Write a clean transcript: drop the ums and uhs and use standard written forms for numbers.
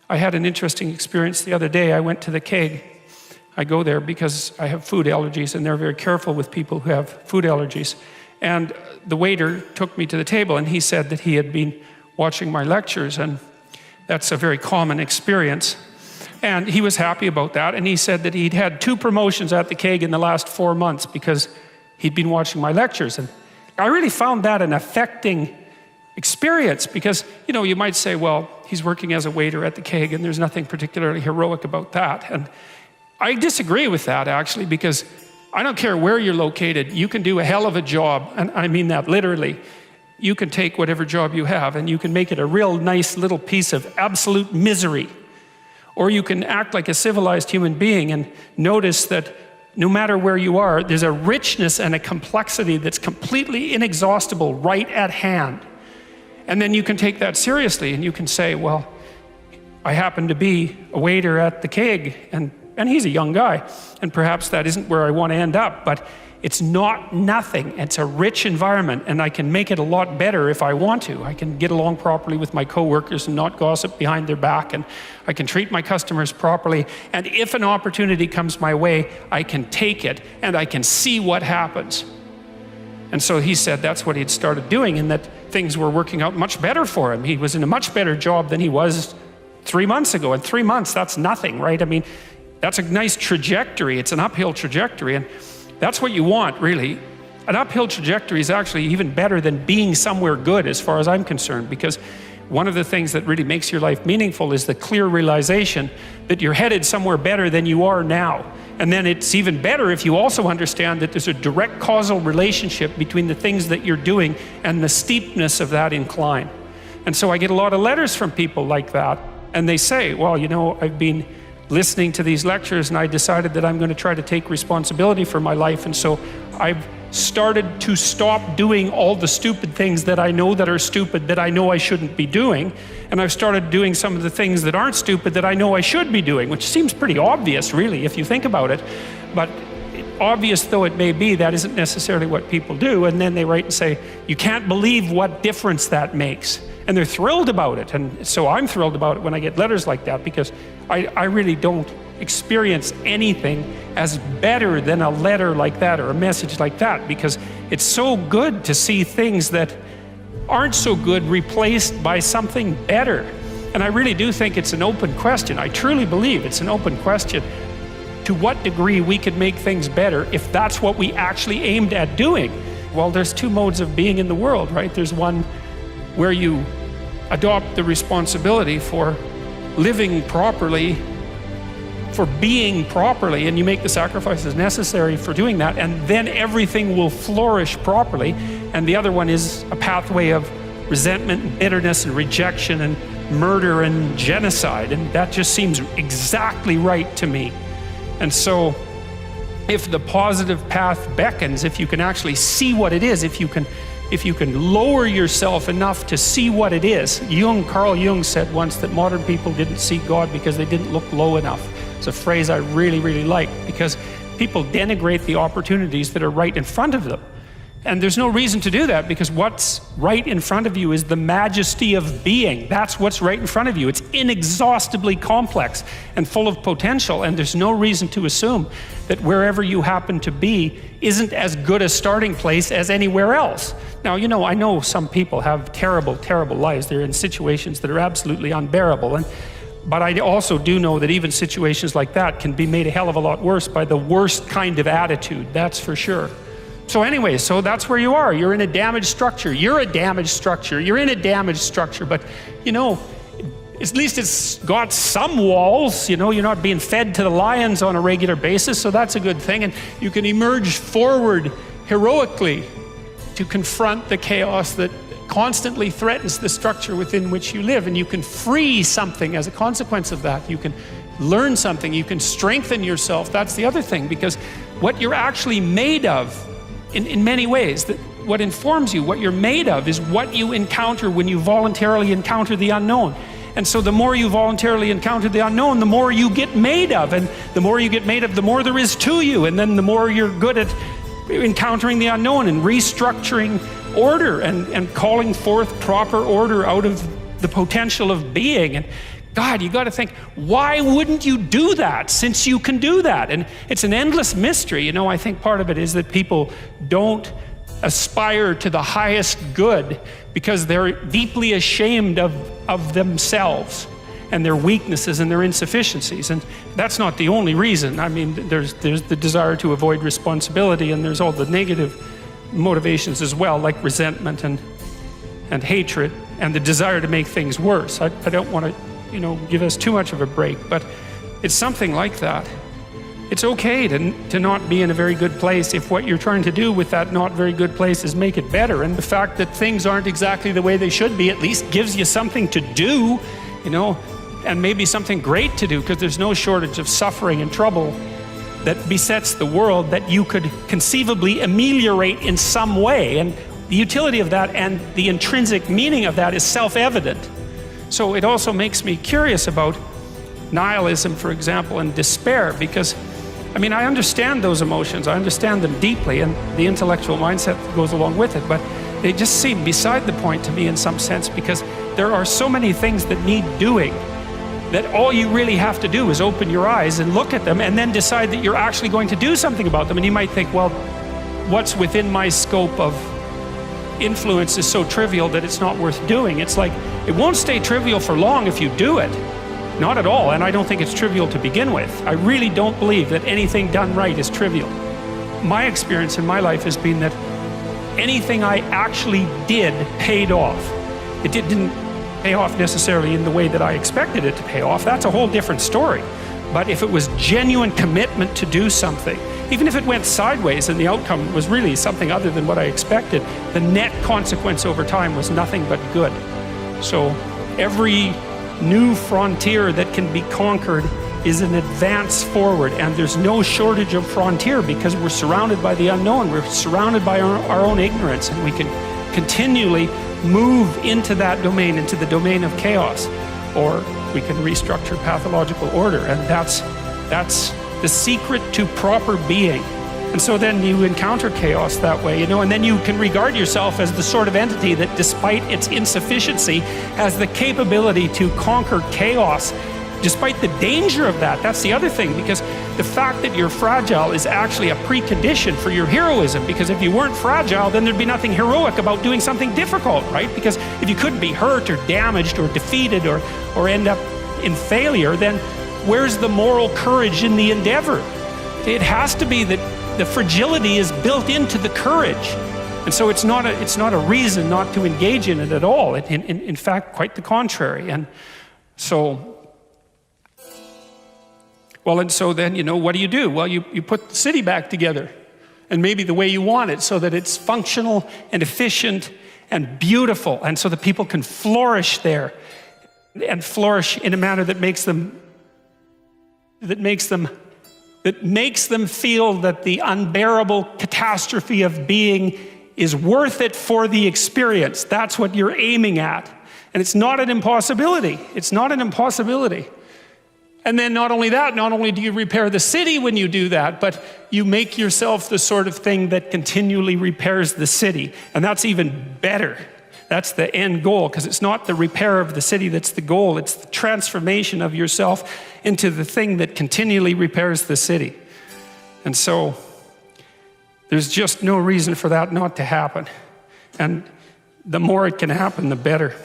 I had an interesting experience the other day. I went to the keg. I go there because I have food allergies, and they're very careful with people who have food allergies. And the waiter took me to the table, and he said that he had been watching my lectures, and that's a very common experience. And he was happy about that, and he said that he'd had 2 promotions at the keg in the last 4 months because he'd been watching my lectures. And I really found that an affecting experience because, you might say, well, he's working as a waiter at the keg and there's nothing particularly heroic about that. And I disagree with that, actually, because I don't care where you're located, you can do a hell of a job, and I mean that literally. You can take whatever job you have and you can make it a real nice little piece of absolute misery. Or you can act like a civilized human being and notice that no matter where you are, there's a richness and a complexity that's completely inexhaustible right at hand. And then you can take that seriously and you can say, well, I happen to be a waiter at the keg, and he's a young guy, and perhaps that isn't where I want to end up, but it's not nothing. It's a rich environment, and I can make it a lot better if I want to. I can get along properly with my coworkers and not gossip behind their back, and I can treat my customers properly, and if an opportunity comes my way, I can take it, and I can see what happens. And so he said that's what he'd started doing, and that things were working out much better for him. He was in a much better job than he was 3 months ago, and 3 months, that's nothing, right? I mean, that's a nice trajectory. It's an uphill trajectory, and that's what you want, really. An uphill trajectory is actually even better than being somewhere good, as far as I'm concerned, because one of the things that really makes your life meaningful is the clear realization that you're headed somewhere better than you are now. And then it's even better if you also understand that there's a direct causal relationship between the things that you're doing and the steepness of that incline. And so I get a lot of letters from people like that, and they say, well, I've been listening to these lectures and I decided that I'm going to try to take responsibility for my life, and so I've started to stop doing all the stupid things that I know that are stupid that I know I shouldn't be doing, and I've started doing some of the things that aren't stupid that I know I should be doing, which seems pretty obvious, really, if you think about it. But obvious though it may be, that isn't necessarily what people do. And then they write and say, you can't believe what difference that makes. And they're thrilled about it. And so I'm thrilled about it when I get letters like that, because I really don't experience anything as better than a letter like that or a message like that, because it's so good to see things that aren't so good replaced by something better. And I really do think it's an open question. I truly believe it's an open question to what degree we could make things better if that's what we actually aimed at doing. Well, there's 2 modes of being in the world, right? There's one where you adopt the responsibility for living properly, for being properly, and you make the sacrifices necessary for doing that, and then everything will flourish properly. And the other one is a pathway of resentment and bitterness and rejection and murder and genocide, and that just seems exactly right to me. And so if the positive path beckons, if you can actually see what it is, if you can lower yourself enough to see what it is. Carl Jung said once that modern people didn't see God because they didn't look low enough. It's a phrase I really, really like, because people denigrate the opportunities that are right in front of them. And there's no reason to do that, because what's right in front of you is the majesty of being. That's what's right in front of you. It's inexhaustibly complex and full of potential, and there's no reason to assume that wherever you happen to be isn't as good a starting place as anywhere else. Now, I know some people have terrible, terrible lives. They're in situations that are absolutely unbearable, but I also do know that even situations like that can be made a hell of a lot worse by the worst kind of attitude, that's for sure. So anyway, so that's where you are. You're in a damaged structure. You're a damaged structure. You're in a damaged structure, but at least it's got some walls. You're not being fed to the lions on a regular basis, so that's a good thing. And you can emerge forward heroically to confront the chaos that constantly threatens the structure within which you live, and you can free something as a consequence of that. You can learn something. You can strengthen yourself. That's the other thing, because what you're actually made of, in many ways, what informs you, what you're made of, is what you encounter when you voluntarily encounter the unknown. And so the more you voluntarily encounter the unknown, the more you get made of. And the more you get made of, the more there is to you. And then the more you're good at encountering the unknown and restructuring order and calling forth proper order out of the potential of being. And God, you got to think, why wouldn't you do that since you can do that? And it's an endless mystery. I think part of it is that people don't aspire to the highest good because they're deeply ashamed of themselves and their weaknesses and their insufficiencies. And that's not the only reason. I mean, there's the desire to avoid responsibility, and there's all the negative motivations as well, like resentment and hatred and the desire to make things worse. I don't want to give us too much of a break, but it's something like that. It's okay to not be in a very good place if what you're trying to do with that not very good place is make it better. And the fact that things aren't exactly the way they should be at least gives you something to do, and maybe something great to do, because there's no shortage of suffering and trouble that besets the world that you could conceivably ameliorate in some way. And the utility of that and the intrinsic meaning of that is self-evident. So it also makes me curious about nihilism, for example, and despair, because I understand those emotions, I understand them deeply, and the intellectual mindset that goes along with it, but they just seem beside the point to me in some sense, because there are so many things that need doing that all you really have to do is open your eyes and look at them and then decide that you're actually going to do something about them. And you might think, well, what's within my scope of influence is so trivial that it's not worth doing. It's like, it won't stay trivial for long if you do it. Not at all, and I don't think it's trivial to begin with. I really don't believe that anything done right is trivial. My experience in my life has been that anything I actually did paid off. It didn't pay off necessarily in the way that I expected it to pay off. That's a whole different story. But if it was genuine commitment to do something, even if it went sideways and the outcome was really something other than what I expected, the net consequence over time was nothing but good. So every new frontier that can be conquered is an advance forward, and there's no shortage of frontier because we're surrounded by the unknown. We're surrounded by our own ignorance, and we can continually move into that domain, into the domain of chaos, or we can restructure pathological order, and that's the secret to proper being. And so then you encounter chaos that way, and then you can regard yourself as the sort of entity that, despite its insufficiency, has the capability to conquer chaos, despite the danger of that. That's the other thing, because the fact that you're fragile is actually a precondition for your heroism, because if you weren't fragile, then there'd be nothing heroic about doing something difficult, right? Because if you couldn't be hurt or damaged or defeated or end up in failure, then where's the moral courage in the endeavor? It has to be that the fragility is built into the courage. And so it's not a reason not to engage in it at all. In fact, quite the contrary. And so, and so then, what do? Well, you put the city back together, and maybe the way you want it, so that it's functional and efficient and beautiful, and so that people can flourish there, and flourish in a manner that makes them feel that the unbearable catastrophe of being is worth it for the experience. That's what you're aiming at. And it's not an impossibility. It's not an impossibility. And then not only that, not only do you repair the city when you do that, but you make yourself the sort of thing that continually repairs the city. And that's even better. That's the end goal, because it's not the repair of the city that's the goal. It's the transformation of yourself into the thing that continually repairs the city. And so there's just no reason for that not to happen. And the more it can happen, the better.